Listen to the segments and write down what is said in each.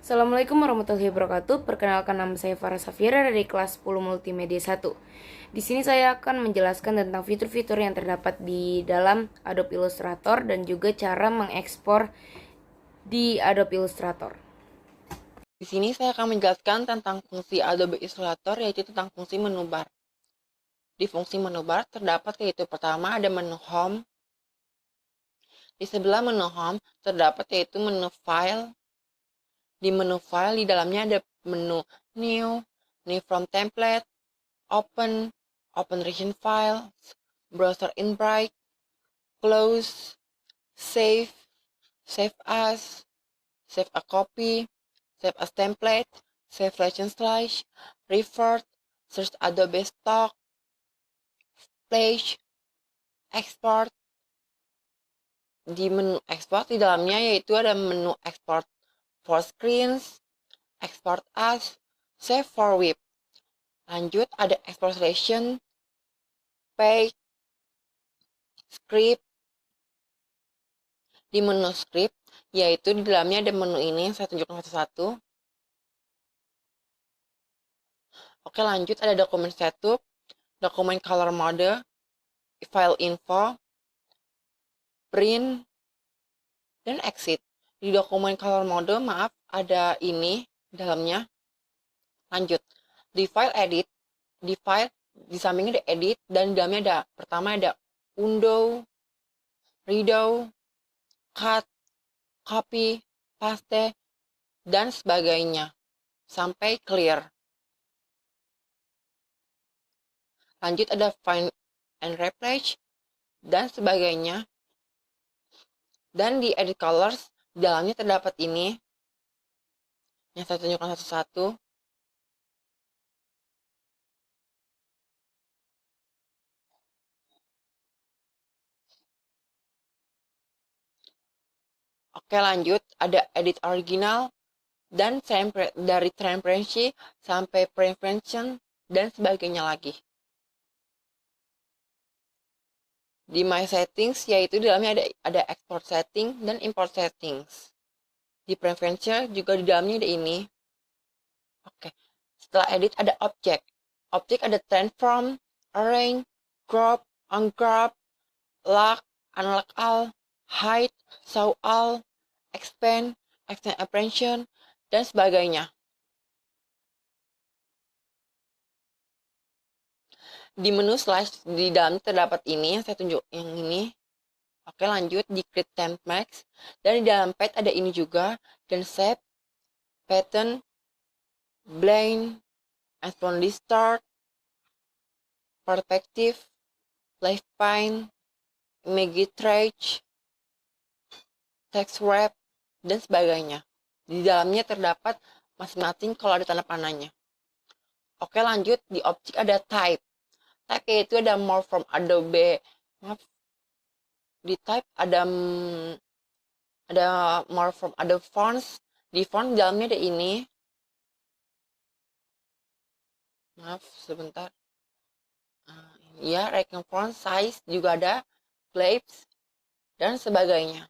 Assalamualaikum warahmatullahi wabarakatuh. Perkenalkan, nama saya Farah Safira dari kelas 10 Multimedia 1. Di sini saya akan menjelaskan tentang fitur-fitur yang terdapat di dalam Adobe Illustrator dan juga cara mengekspor di Adobe Illustrator. Di sini saya akan menjelaskan tentang fungsi Adobe Illustrator, yaitu tentang fungsi menu bar. Di fungsi menu bar terdapat yaitu pertama ada menu Home. Di sebelah menu Home terdapat yaitu menu File. Di menu File di dalamnya ada menu New, New from Template, Open, Open Region Files, Browser in Bright, Close, Save, Save As, Save a Copy, Save as Template, Save Legend Slash, Revert, Search Adobe Stock, Splash, Export. Di menu Export di dalamnya yaitu ada menu Export for Screens, Export As, Save for Web. Lanjut ada Export Selection, Page, Script. Di menu Script yaitu di dalamnya ada menu ini yang saya tunjukkan satu-satu. Oke, lanjut ada dokumen setup, dokumen color mode, file info, print, dan exit. Di dokumen color mode, maaf, ada ini di dalamnya. Lanjut, di file edit, di sampingnya ada edit, dan di dalamnya ada, pertama ada undo, redo, cut, copy, paste, dan sebagainya, sampai clear. Lanjut ada find and replace, dan sebagainya. Dan di edit colors, di dalamnya terdapat ini, yang saya tunjukkan satu-satu. Oke, lanjut ada edit original, dan dari transparency sampai prevention dan sebagainya lagi. Di my settings yaitu di dalamnya ada export setting dan import settings. Di preference juga di dalamnya ada ini. Oke. Setelah edit ada object. Object ada transform, arrange, crop, uncrop, lock, unlock all, hide, show all, expand, extend apprehension, dan sebagainya. Di menu slash di dalamnya terdapat ini yang saya tunjuk, yang ini. Oke, lanjut di create temp max, dan di dalam pad ada ini juga, dan shape, pattern, blend, expand distort, perspective, lifetime, image trace, text wrap, dan sebagainya. Di dalamnya terdapat masing-masing kalau ada tanda panahnya. Oke, lanjut di objek ada type. Type yaitu ada more from Adobe. Maaf. Di type ada more from Adobe fonts. Di font di dalamnya ada ini. Maaf, sebentar. Ya, rectangle font size juga ada, claims, dan sebagainya.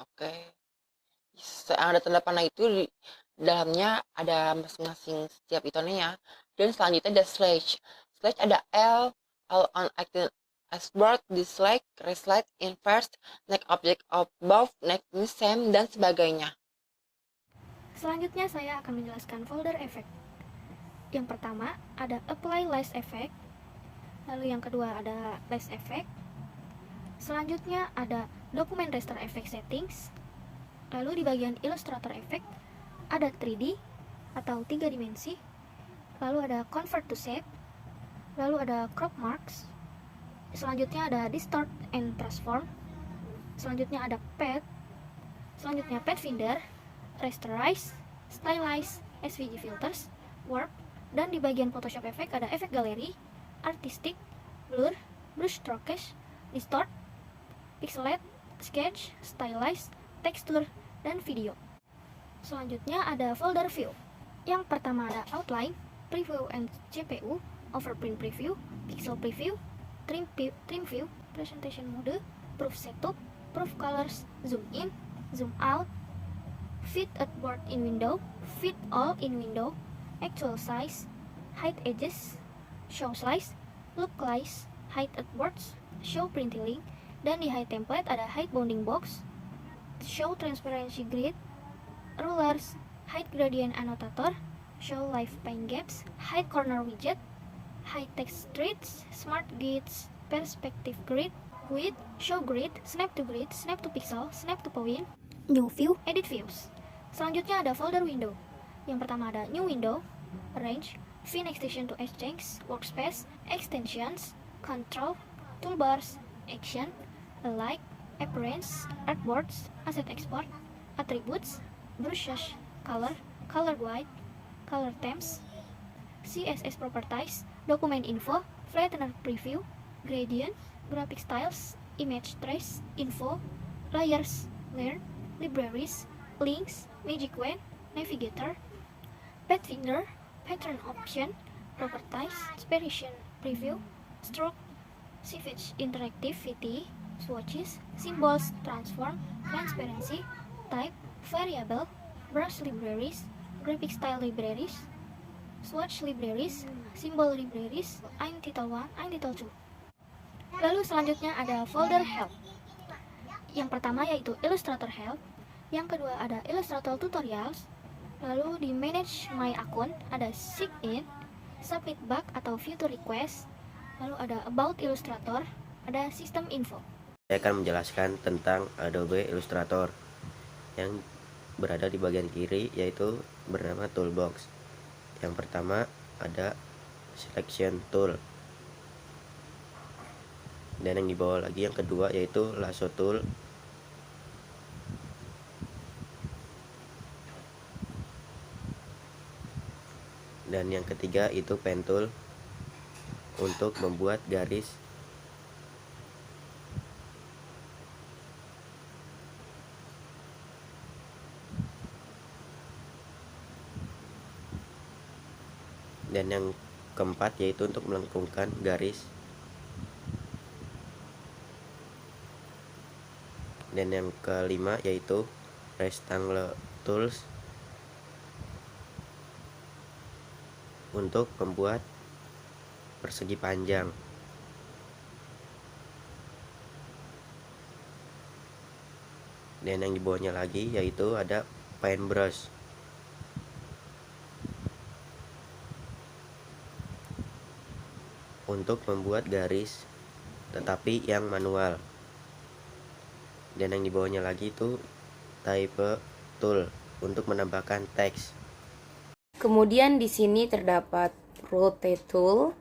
Oke, ada tanda panah itu di dalamnya ada masing-masing setiap ikonnya ya. Dan selanjutnya ada slash. Slash ada L on active export, dislike, reslide, inverse, next object of both, next same, dan sebagainya. Selanjutnya saya akan menjelaskan folder efek. Yang pertama ada apply lace effect, lalu yang kedua ada lace effect. Selanjutnya ada dokumen raster effect settings. Lalu di bagian Illustrator effect ada 3D atau 3 dimensi. Lalu ada convert to shape. Lalu ada crop marks. Selanjutnya ada distort and transform. Selanjutnya ada pad. Selanjutnya pad finder, rasterize, stylize, SVG filters, warp, dan di bagian Photoshop effect ada efek galeri, artistic, blur, brush strokes, distort, pixelate, sketch, stylize, texture, dan video. Selanjutnya ada folder view. Yang pertama ada outline, preview and CPU, overprint preview, pixel preview, trim view, presentation mode, proof setup, proof colors, zoom in, zoom out, fit at board in window, fit all in window, actual size, hide edges, show slice, look slice, hide at boards, show printing link, dan di hide template ada hide bounding box, show transparency grid, rulers, hide gradient annotator, show live pane gaps, hide corner widget, hide text strips, smart grids, perspective grid, width, show grid, snap to pixel, snap to point, new view, edit views. Selanjutnya ada folder window. Yang pertama ada new window, arrange, Vin extension to exchange, workspace, extensions, control, toolbars, action, alike, appearance, artboards, asset export, attributes, brushes, color, color guide, color themes, CSS properties, document info, flattener preview, gradient, graphic styles, image trace, info, layers, learn, libraries, links, magic wand, navigator, pathfinder, pattern option, properties, separation preview, stroke, savage interactivity, swatches, symbols, transform, transparency, type, variable, brush libraries, graphic style libraries, swatch libraries, symbol libraries, title 1, title 2. Lalu selanjutnya ada folder help. Yang pertama yaitu Illustrator help, yang kedua ada Illustrator tutorials, lalu di manage my account ada sign in, submit bug atau future request, lalu ada about Illustrator, ada system info. Saya akan menjelaskan tentang Adobe Illustrator yang berada di bagian kiri, yaitu bernama toolbox. Yang pertama ada selection tool, dan yang di bawah lagi yang kedua yaitu lasso tool, dan yang ketiga itu pen tool untuk membuat garis. Dan yang keempat yaitu untuk melengkungkan garis. Dan yang kelima yaitu rectangle tools untuk membuat persegi panjang. Dan yang di bawahnya lagi yaitu ada paintbrush untuk membuat garis tetapi yang manual. Dan yang di bawahnya lagi itu type tool untuk menambahkan teks. Kemudian di sini terdapat rotate tool,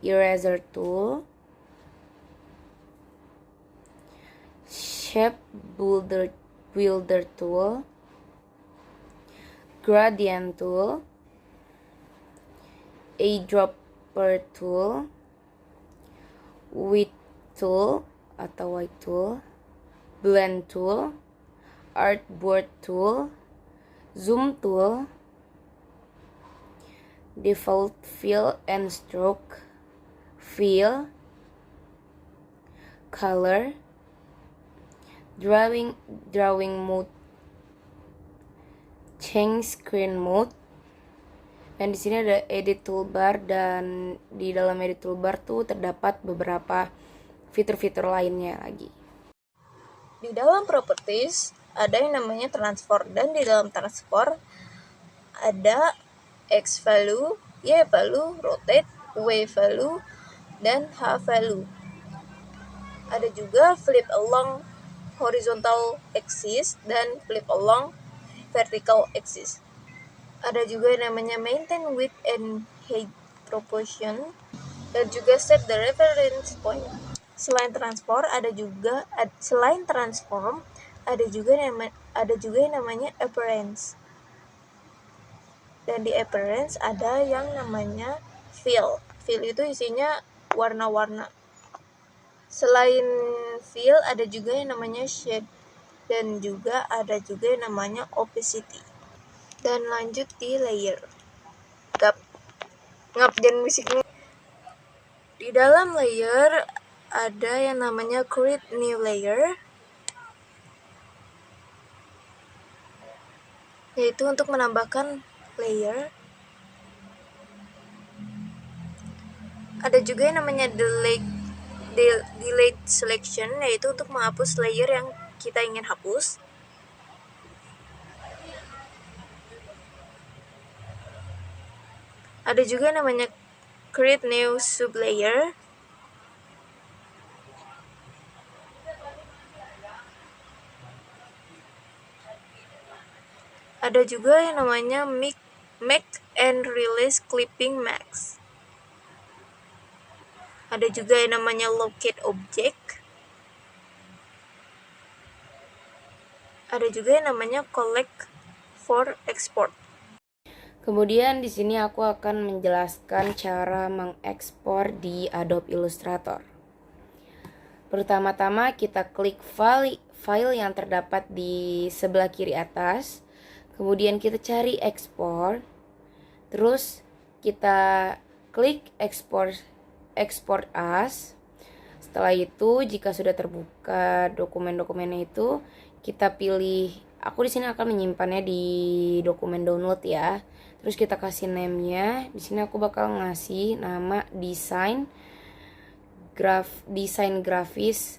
eraser tool, shape builder tool, gradient tool, eyedropper tool, width tool atau white tool, blend tool, artboard tool, zoom tool, default fill and stroke, fill, color, drawing mode, change screen mode. Dan di sini ada edit toolbar, dan di dalam edit toolbar tuh terdapat beberapa fitur-fitur lainnya lagi. Di dalam properties ada yang namanya transform, dan di dalam transform ada X value, Y value, rotate, W value, dan H value. Ada juga flip along horizontal axis dan flip along vertical axis. Ada juga yang namanya maintain width and height proportion, dan juga set the reference point. Selain transform ada juga yang namanya appearance. Dan di appearance ada yang namanya fill. Fill itu isinya warna-warna. Selain fill ada juga yang namanya shade. dan juga ada juga yang namanya opacity. Dan lanjut di layer. Ngap jangan musiknya. Di dalam layer ada yang namanya create new layer, yaitu untuk menambahkan layer. Ada juga yang namanya delete selection, yaitu untuk menghapus layer yang kita ingin hapus. Ada juga yang namanya create new sublayer. Ada juga yang namanya make and release clipping mask. Ada juga yang namanya locate object. Ada juga yang namanya collect for export. Kemudian di sini aku akan menjelaskan cara mengekspor di Adobe Illustrator. Pertama-tama kita klik file yang terdapat di sebelah kiri atas. Kemudian kita cari export. Terus kita klik export as. Setelah itu jika sudah terbuka dokumen-dokumennya itu, kita pilih, aku di sini akan menyimpannya di dokumen download ya. Terus kita kasih name-nya. Di sini aku bakal ngasih nama desain grafis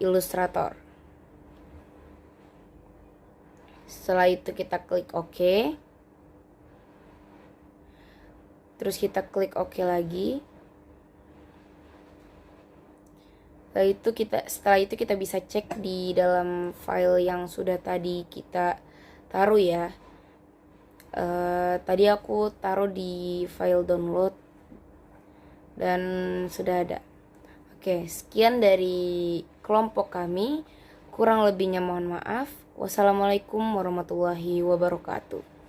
Illustrator. Setelah itu kita klik OK. Terus kita klik OK lagi. Setelah itu kita bisa cek di dalam file yang sudah tadi kita taruh ya. Tadi aku taruh di file download dan sudah ada. Oke, sekian dari kelompok kami. Kurang lebihnya mohon maaf. Wassalamualaikum warahmatullahi wabarakatuh.